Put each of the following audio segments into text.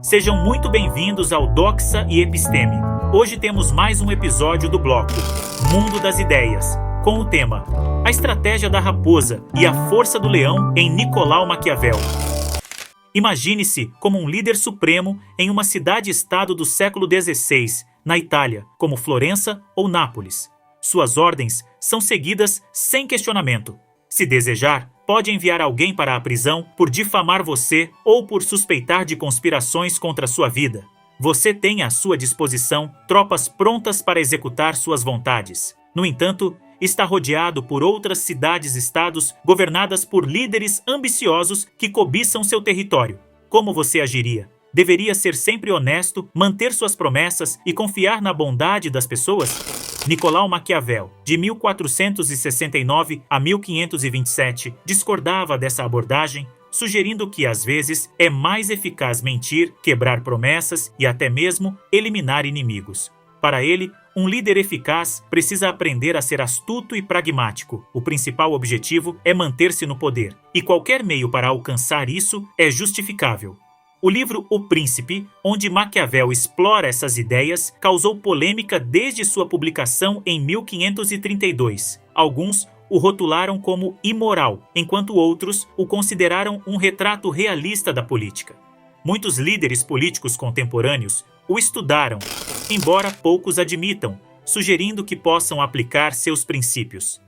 Sejam muito bem-vindos ao Doxa e Episteme. Hoje temos mais um episódio do bloco Mundo das Ideias, com o tema A Estratégia da Raposa e a Força do Leão em Nicolau Maquiavel. Imagine-se como um líder supremo em uma cidade-estado do século XVI, na Itália, como Florença ou Nápoles. Suas ordens são seguidas sem questionamento. Se desejar, pode enviar alguém para a prisão por difamar você ou por suspeitar de conspirações contra sua vida. Você tem à sua disposição tropas prontas para executar suas vontades. No entanto, está rodeado por outras cidades-estados governadas por líderes ambiciosos que cobiçam seu território. Como você agiria? Deveria ser sempre honesto, manter suas promessas e confiar na bondade das pessoas? Nicolau Maquiavel, de 1469 a 1527, discordava dessa abordagem, sugerindo que, às vezes, é mais eficaz mentir, quebrar promessas e até mesmo eliminar inimigos. Para ele, um líder eficaz precisa aprender a ser astuto e pragmático. O principal objetivo é manter-se no poder, e qualquer meio para alcançar isso é justificável. O livro O Príncipe, onde Maquiavel explora essas ideias, causou polêmica desde sua publicação em 1532. Alguns o rotularam como imoral, enquanto outros o consideraram um retrato realista da política. Muitos líderes políticos contemporâneos o estudaram, embora poucos admitam, sugerindo que possam aplicar seus princípios.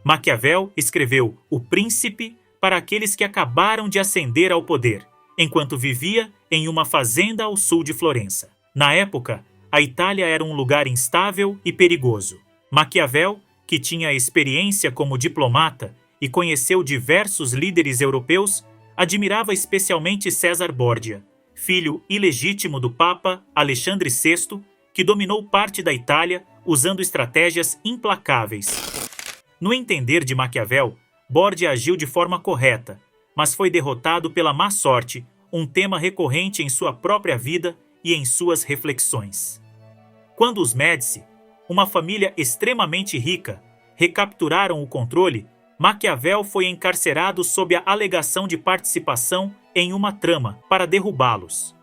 Maquiavel escreveu O Príncipe para aqueles que acabaram de ascender ao poder, enquanto vivia em uma fazenda ao sul de Florença. Na época, a Itália era um lugar instável e perigoso. Maquiavel, que tinha experiência como diplomata e conheceu diversos líderes europeus, admirava especialmente César Borgia, filho ilegítimo do Papa Alexandre VI, que dominou parte da Itália usando estratégias implacáveis. No entender de Maquiavel, Borgia agiu de forma correta, mas foi derrotado pela má sorte, um tema recorrente em sua própria vida e em suas reflexões. Quando os Médici, uma família extremamente rica, recapturaram o controle, Maquiavel foi encarcerado sob a alegação de participação em uma trama para derrubá-los.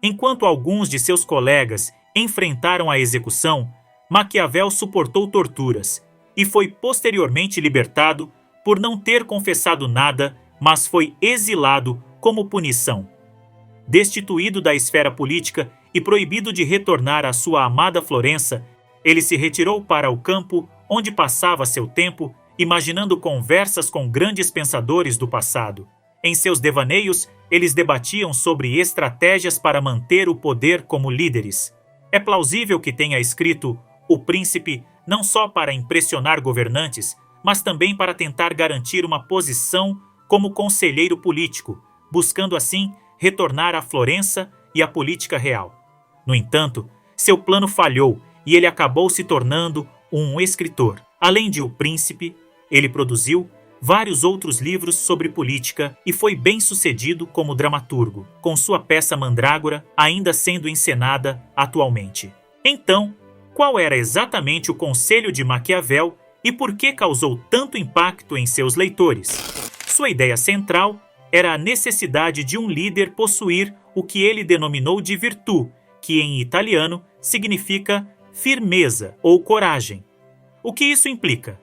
Enquanto alguns de seus colegas enfrentaram a execução, Maquiavel suportou torturas e foi posteriormente libertado por não ter confessado nada, mas foi exilado como punição. Destituído da esfera política e proibido de retornar à sua amada Florença, ele se retirou para o campo onde passava seu tempo, imaginando conversas com grandes pensadores do passado. Em seus devaneios, eles debatiam sobre estratégias para manter o poder como líderes. É plausível que tenha escrito O Príncipe não só para impressionar governantes, mas também para tentar garantir uma posição como conselheiro político, buscando assim retornar à Florença e à política real. No entanto, seu plano falhou e ele acabou se tornando um escritor. Além de O Príncipe, ele produziu vários outros livros sobre política e foi bem-sucedido como dramaturgo, com sua peça Mandrágora ainda sendo encenada atualmente. Então, qual era exatamente o conselho de Maquiavel e por que causou tanto impacto em seus leitores? Sua ideia central era a necessidade de um líder possuir o que ele denominou de virtù, que em italiano significa firmeza ou coragem. O que isso implica?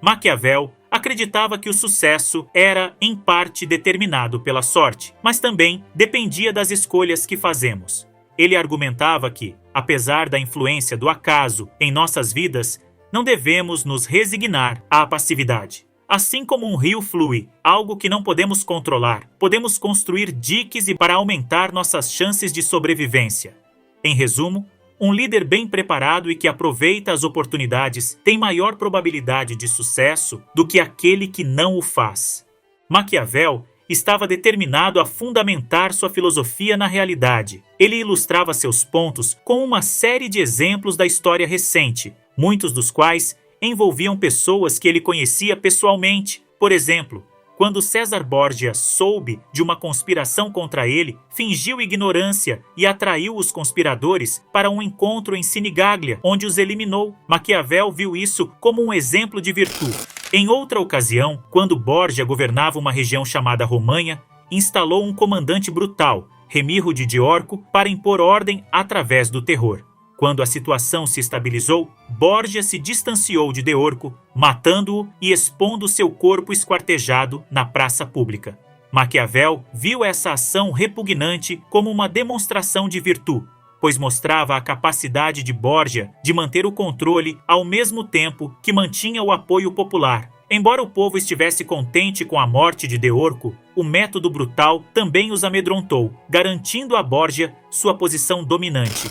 Maquiavel acreditava que o sucesso era, em parte, determinado pela sorte, mas também dependia das escolhas que fazemos. Ele argumentava que, apesar da influência do acaso em nossas vidas, não devemos nos resignar à passividade. Assim como um rio flui, algo que não podemos controlar, podemos construir diques para aumentar nossas chances de sobrevivência. Em resumo, um líder bem preparado e que aproveita as oportunidades tem maior probabilidade de sucesso do que aquele que não o faz. Maquiavel estava determinado a fundamentar sua filosofia na realidade. Ele ilustrava seus pontos com uma série de exemplos da história recente, muitos dos quais envolviam pessoas que ele conhecia pessoalmente. Por exemplo, quando César Borgia soube de uma conspiração contra ele, fingiu ignorância e atraiu os conspiradores para um encontro em Sinigaglia, onde os eliminou. Maquiavel viu isso como um exemplo de virtude. Em outra ocasião, quando Borgia governava uma região chamada Romanha, instalou um comandante brutal, Remirro de Diorco, para impor ordem através do terror. Quando a situação se estabilizou, Borgia se distanciou de Diorco, matando-o e expondo seu corpo esquartejado na praça pública. Maquiavel viu essa ação repugnante como uma demonstração de virtude, pois mostrava a capacidade de Borgia de manter o controle ao mesmo tempo que mantinha o apoio popular. Embora o povo estivesse contente com a morte de Diorco, o método brutal também os amedrontou, garantindo a Borgia sua posição dominante.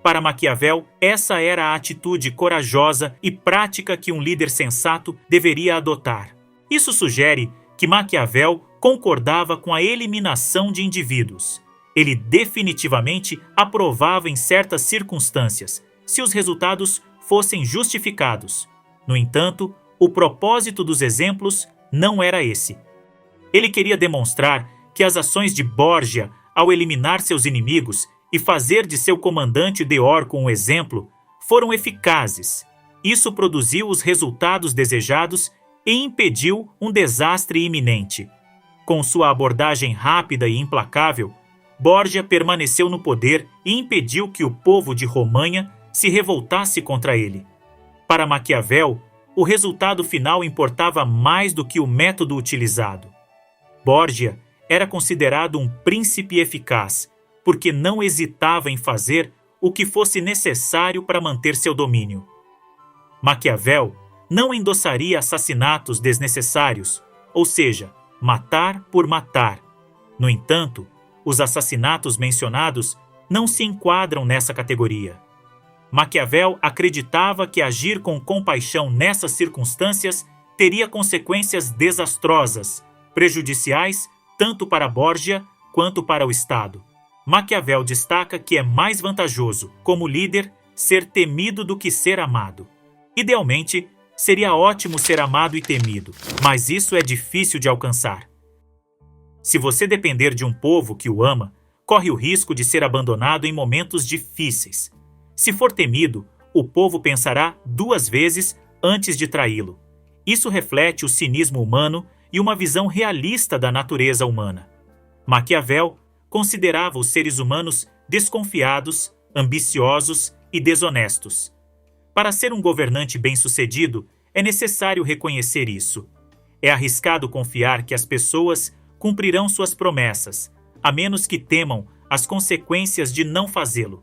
Para Maquiavel, essa era a atitude corajosa e prática que um líder sensato deveria adotar. Isso sugere que Maquiavel concordava com a eliminação de indivíduos. Ele definitivamente aprovava em certas circunstâncias, se os resultados fossem justificados. No entanto, o propósito dos exemplos não era esse. Ele queria demonstrar que as ações de Borgia, ao eliminar seus inimigos e fazer de seu comandante Diorco um exemplo, foram eficazes. Isso produziu os resultados desejados e impediu um desastre iminente. Com sua abordagem rápida e implacável, Borgia permaneceu no poder e impediu que o povo de Romanha se revoltasse contra ele. Para Maquiavel, o resultado final importava mais do que o método utilizado. Borgia era considerado um príncipe eficaz, porque não hesitava em fazer o que fosse necessário para manter seu domínio. Maquiavel não endossaria assassinatos desnecessários, ou seja, matar por matar. No entanto, os assassinatos mencionados não se enquadram nessa categoria. Maquiavel acreditava que agir com compaixão nessas circunstâncias teria consequências desastrosas, prejudiciais tanto para Borgia quanto para o Estado. Maquiavel destaca que é mais vantajoso, como líder, ser temido do que ser amado. Idealmente, seria ótimo ser amado e temido, mas isso é difícil de alcançar. Se você depender de um povo que o ama, corre o risco de ser abandonado em momentos difíceis. Se for temido, o povo pensará 2 vezes antes de traí-lo. Isso reflete o cinismo humano e uma visão realista da natureza humana. Maquiavel considerava os seres humanos desconfiados, ambiciosos e desonestos. Para ser um governante bem-sucedido, é necessário reconhecer isso. É arriscado confiar que as pessoas cumprirão suas promessas, a menos que temam as consequências de não fazê-lo.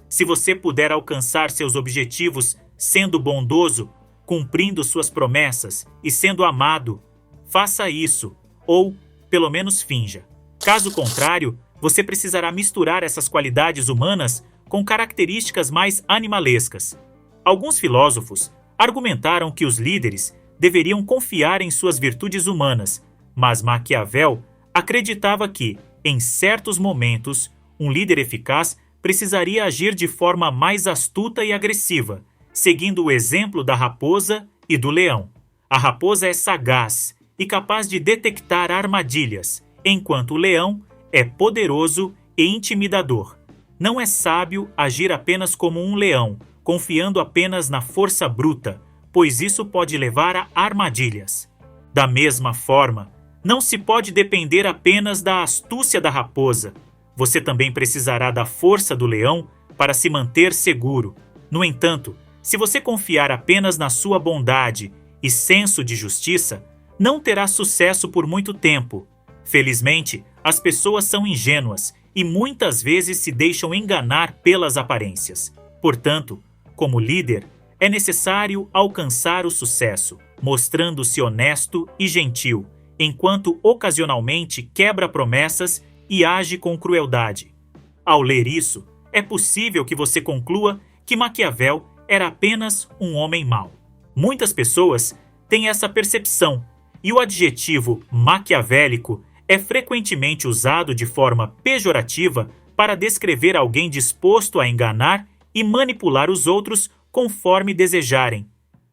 Se você puder alcançar seus objetivos sendo bondoso, cumprindo suas promessas e sendo amado, faça isso, ou, pelo menos, finja. Caso contrário, você precisará misturar essas qualidades humanas com características mais animalescas. Alguns filósofos argumentaram que os líderes deveriam confiar em suas virtudes humanas, mas Maquiavel acreditava que, em certos momentos, um líder eficaz precisaria agir de forma mais astuta e agressiva, seguindo o exemplo da raposa e do leão. A raposa é sagaz e capaz de detectar armadilhas, enquanto o leão é poderoso e intimidador. Não é sábio agir apenas como um leão, confiando apenas na força bruta, pois isso pode levar a armadilhas. Da mesma forma, não se pode depender apenas da astúcia da raposa. Você também precisará da força do leão para se manter seguro. No entanto, se você confiar apenas na sua bondade e senso de justiça, não terá sucesso por muito tempo. Felizmente, as pessoas são ingênuas e muitas vezes se deixam enganar pelas aparências. Portanto, como líder, é necessário alcançar o sucesso, mostrando-se honesto e gentil, enquanto ocasionalmente quebra promessas e age com crueldade. Ao ler isso, é possível que você conclua que Maquiavel era apenas um homem mau. Muitas pessoas têm essa percepção, e o adjetivo maquiavélico é frequentemente usado de forma pejorativa para descrever alguém disposto a enganar e manipular os outros conforme desejarem.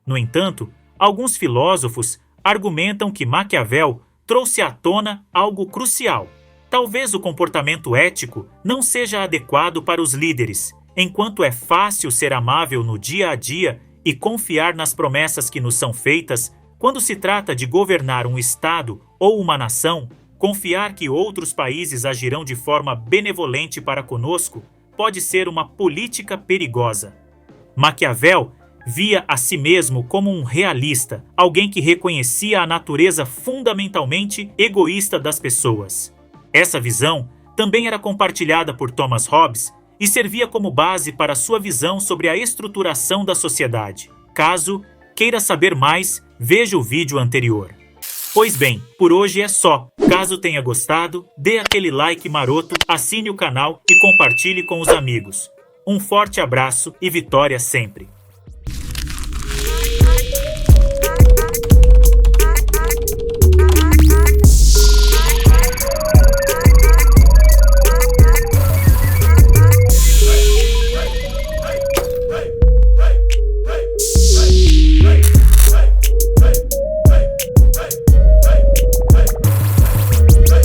No entanto, alguns filósofos argumentam que Maquiavel trouxe à tona algo crucial. Talvez o comportamento ético não seja adequado para os líderes. Enquanto é fácil ser amável no dia a dia e confiar nas promessas que nos são feitas, quando se trata de governar um estado ou uma nação, Confiar que outros países agirão de forma benevolente para conosco pode ser uma política perigosa. Maquiavel via a si mesmo como um realista, alguém que reconhecia a natureza fundamentalmente egoísta das pessoas. Essa visão também era compartilhada por Thomas Hobbes e servia como base para sua visão sobre a estruturação da sociedade. Caso queira saber mais, veja o vídeo anterior. Pois bem, por hoje é só. Caso tenha gostado, dê aquele like maroto, assine o canal e compartilhe com os amigos. Um forte abraço e vitória sempre!